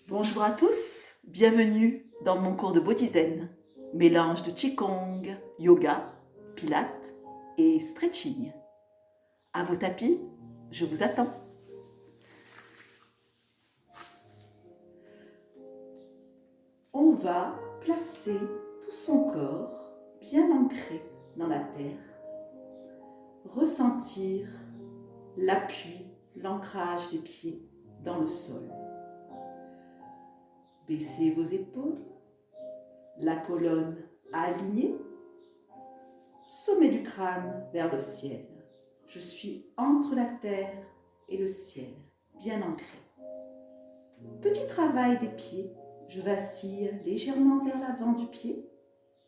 Bonjour à tous, bienvenue dans mon cours de Bodhizen, mélange de Qigong, yoga, pilates et stretching. À vos tapis, je vous attends. On va placer tout son corps bien ancré dans la terre, ressentir l'appui, l'ancrage des pieds dans le sol. Baissez vos épaules, la colonne alignée, sommet du crâne vers le ciel. Je suis entre la terre et le ciel, bien ancré. Petit travail des pieds, je vacille légèrement vers l'avant du pied,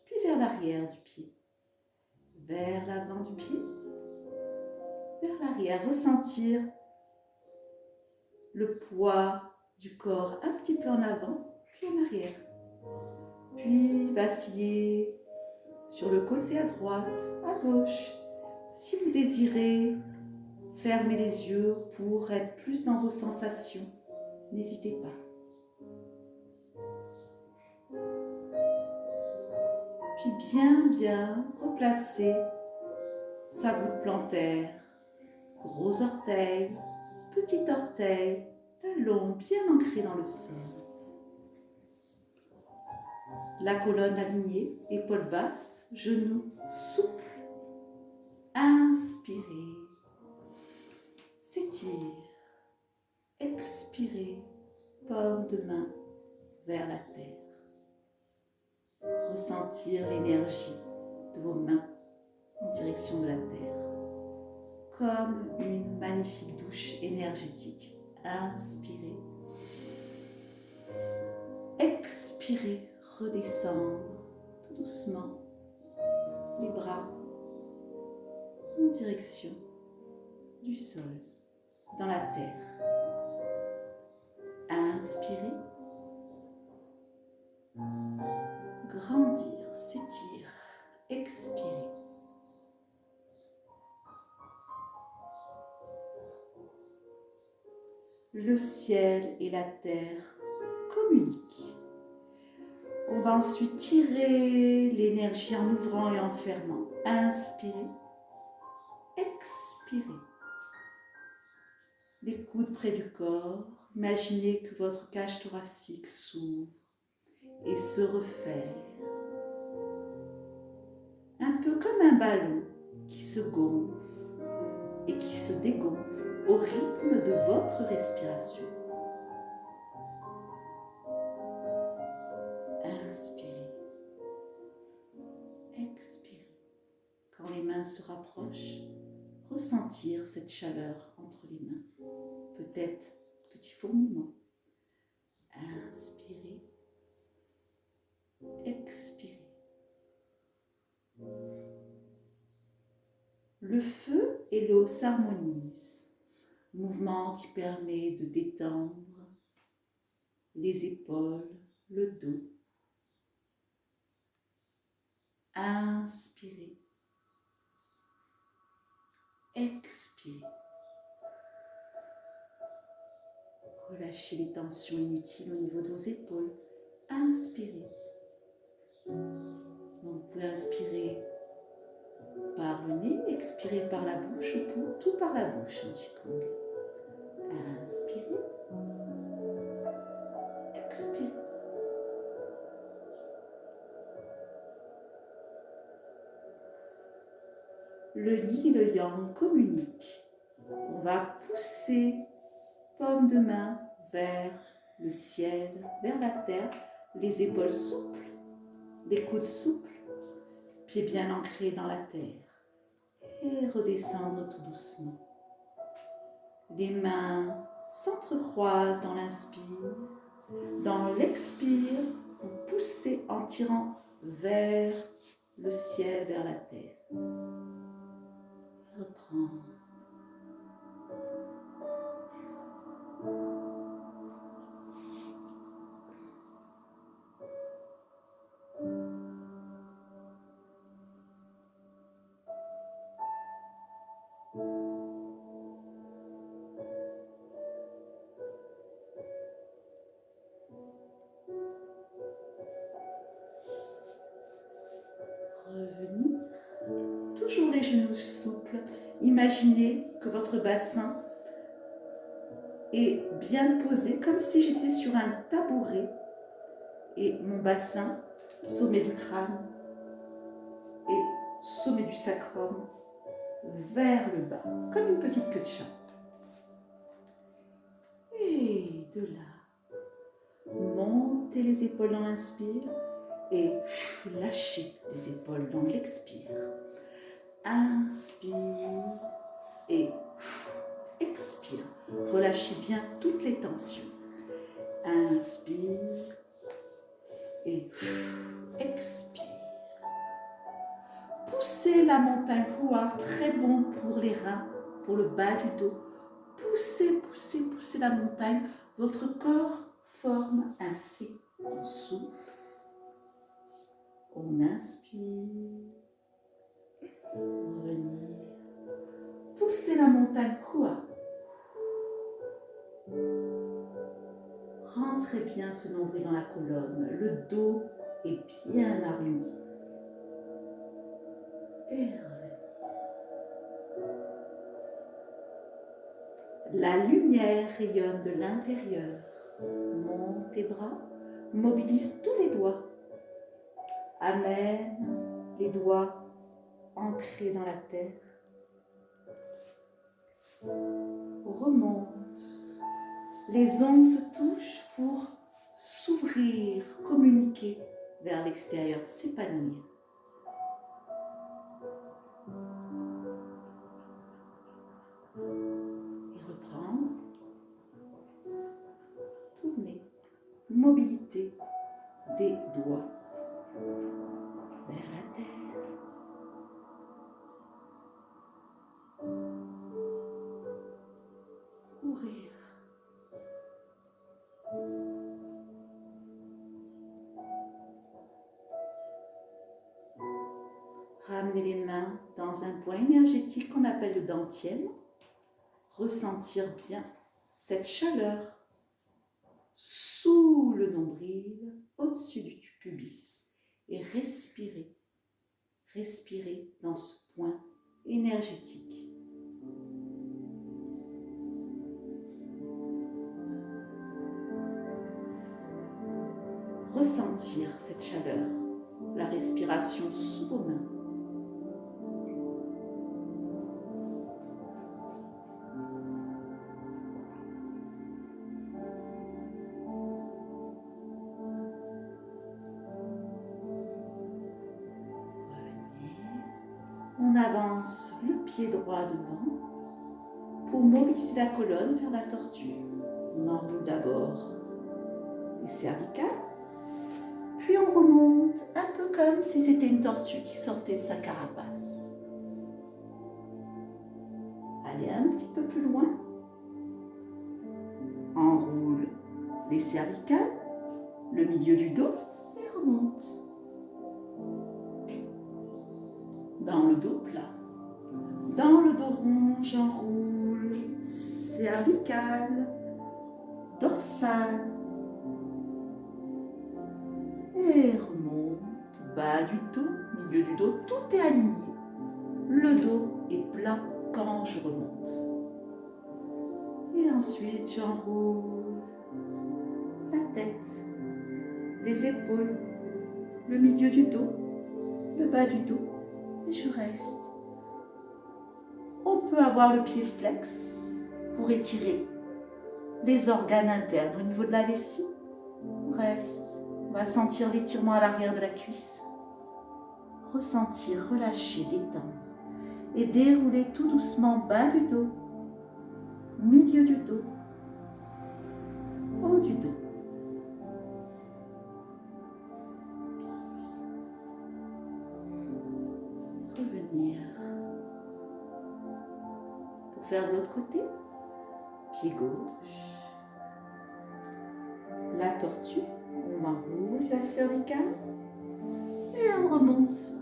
puis vers l'arrière du pied. Vers l'avant du pied, vers l'arrière, ressentir le poids du corps un petit peu en avant, puis en arrière. Puis vaciller sur le côté à droite, à gauche. Si vous désirez fermer les yeux pour être plus dans vos sensations, n'hésitez pas. Puis bien replacer sa voûte plantaire, gros orteil, petit orteil, talon bien ancré dans le sol. La colonne alignée, épaules basses, genoux souples. Inspirez, s'étire. Expirez, paume de main vers la terre. Ressentir l'énergie de vos mains en direction de la terre. Comme une magnifique douche énergétique. Inspirez. Expirez, redescendre tout doucement les bras en direction du sol, dans la terre. Inspirez. Grandir, s'étire. Expirez. Le ciel et la terre communiquent. On va ensuite tirer l'énergie en ouvrant et en fermant. Inspirez. Expirez. Les coudes près du corps. Imaginez que votre cage thoracique s'ouvre et se referme. Un peu comme un ballon qui se gonfle et qui se dégonfle au rythme de votre respiration. Inspirez. Expirez. Quand les mains se rapprochent, ressentir cette chaleur entre les mains. Peut-être petit fourmillement. Inspirez. Expirez. Le feu et l'eau s'harmonisent. Mouvement qui permet de détendre les épaules, le dos. Inspirez. Expirez. Relâchez les tensions inutiles au niveau de vos épaules. Inspirez. Donc vous pouvez inspirer par le nez, expirer par la bouche ou tout par la bouche en Qigong. Inspirez. Expirez. Le yin et le yang communiquent. On va pousser paume de main vers le ciel, vers la terre, les épaules souples, les coudes souples, pieds bien ancrés dans la terre. Et redescendre tout doucement. Les mains s'entrecroisent dans l'inspire. Dans l'expire, vous poussez en tirant vers le ciel, vers la terre. Reprendre. Revenir. Toujours les genoux souples. Imaginez que votre bassin est bien posé, comme si j'étais sur un tabouret. Et mon bassin, sommet du crâne et sommet du sacrum, vers le bas, comme une petite queue de chat. Et de là, montez les épaules dans l'inspire et lâchez les épaules dans l'expire. Inspire et expire. Relâchez bien toutes les tensions. Inspire et expire. Poussez la montagne Hua, très bon pour les reins, pour le bas du dos. Poussez, poussez, poussez la montagne. Votre corps forme un C. On souffle. On inspire. Revenir. Poussez la montagne Hua. Rentrez bien ce nombril dans la colonne. Le dos est bien arrondi. Et revenez. La lumière rayonne de l'intérieur. Monte les bras, mobilise tous les doigts. Amène les doigts ancrés dans la terre. Remonte. Les ongles se touchent pour s'ouvrir, communiquer vers l'extérieur, s'épanouir. Et reprendre. Tourner. Mobilité des doigts vers la terre. Courir. Ramener les mains dans un point énergétique qu'on appelle le dantième. Ressentir bien cette chaleur sous le nombril, au-dessus du pubis. Et respirer. Respirer dans ce point énergétique. Ressentir cette chaleur, la respiration sous vos mains. On avance le pied droit devant pour mobiliser la colonne vers la tortue. On enroule d'abord les cervicales, puis on remonte un peu comme si c'était une tortue qui sortait de sa carapace. Allez un petit peu plus loin. Enroule les cervicales, le milieu du dos et remonte. Dans le dos plat. Dans le dos rond, j'enroule cervicale, dorsale. Et remonte, bas du dos, milieu du dos, tout est aligné. Le dos est plat quand je remonte. Et ensuite, j'enroule la tête, les épaules, le milieu du dos, le bas du dos. Et je reste. On peut avoir le pied flex pour étirer les organes internes au niveau de la vessie. On reste. On va sentir l'étirement à l'arrière de la cuisse. Ressentir, relâcher, détendre. Et dérouler tout doucement bas du dos, milieu du dos, haut du dos. Revenir. Pour faire de l'autre côté, pied gauche. La tortue, on enroule la cervicale et on remonte.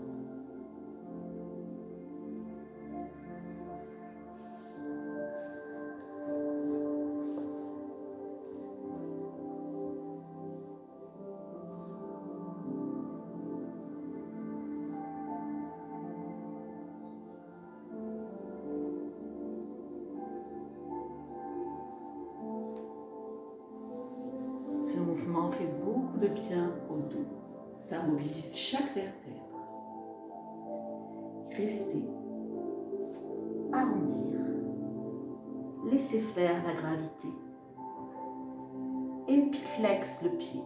mouvement fait beaucoup de bien au dos. Ça mobilise chaque vertèbre. Restez. Arrondir. Laissez faire la gravité. Épiflex le pied.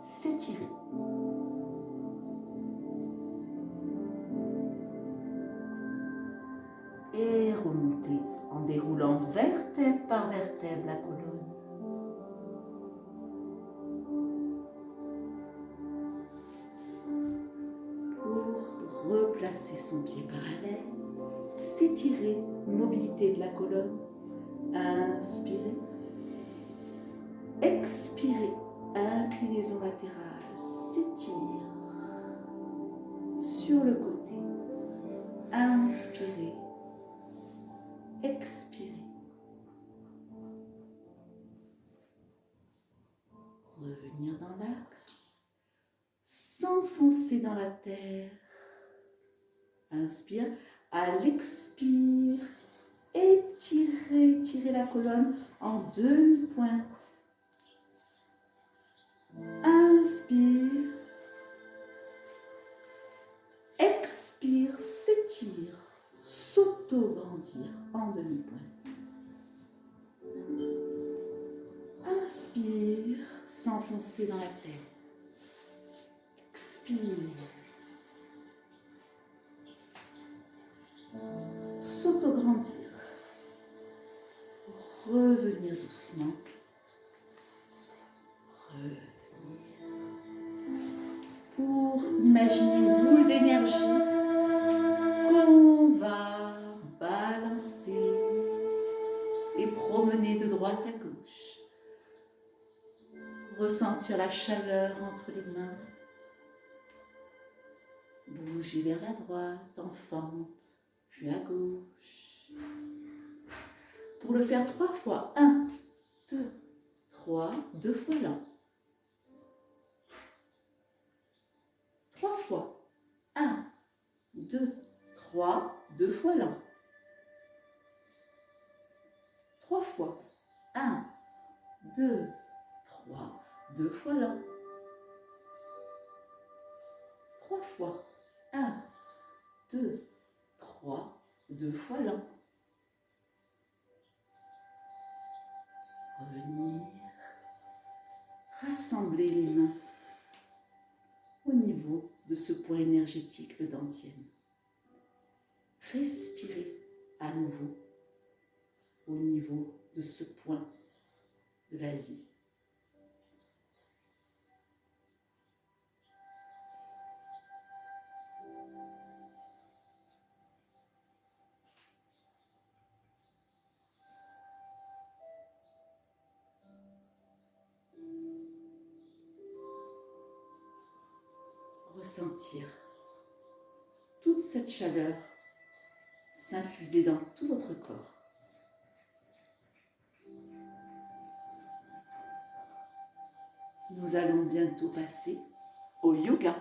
S'étirer. Et remonter en déroulant vertèbre par vertèbre la colonne. Pour replacer son pied parallèle, s'étirer, mobilité de la colonne. Inspirez. Expirez, inclinaison latérale, s'étire sur le côté. Inspirez. Expirez. Revenir dans l'axe. S'enfoncer dans la terre. Inspire. À l'expire, étirez la colonne en demi-pointe. Inspire. Expire, s'étire. S'auto-grandir en demi-pointe. Inspire, s'enfoncer dans la terre. Expire. S'auto-grandir. Revenir doucement. Revenir. Pour imaginer une boule d'énergie qu'on va balancer et promener de droite à gauche. Ressentir la chaleur entre les mains. Bouger vers la droite, en fente, puis à gauche. Pour le faire 3 fois. 1, 2, 3, 2 fois lent. 3 fois. 1, 2, 3, 2 fois lent. 3 fois. 1, 2, 3, 2 fois lent. 3 fois. 1, 2, 3, 2 fois lent. Revenir. Rassembler les mains au niveau de ce point énergétique, le dantienne. Respirez à nouveau au niveau de ce point de la vie. Ressentir toute cette chaleur s'infuser dans tout votre corps. Nous allons bientôt passer au yoga.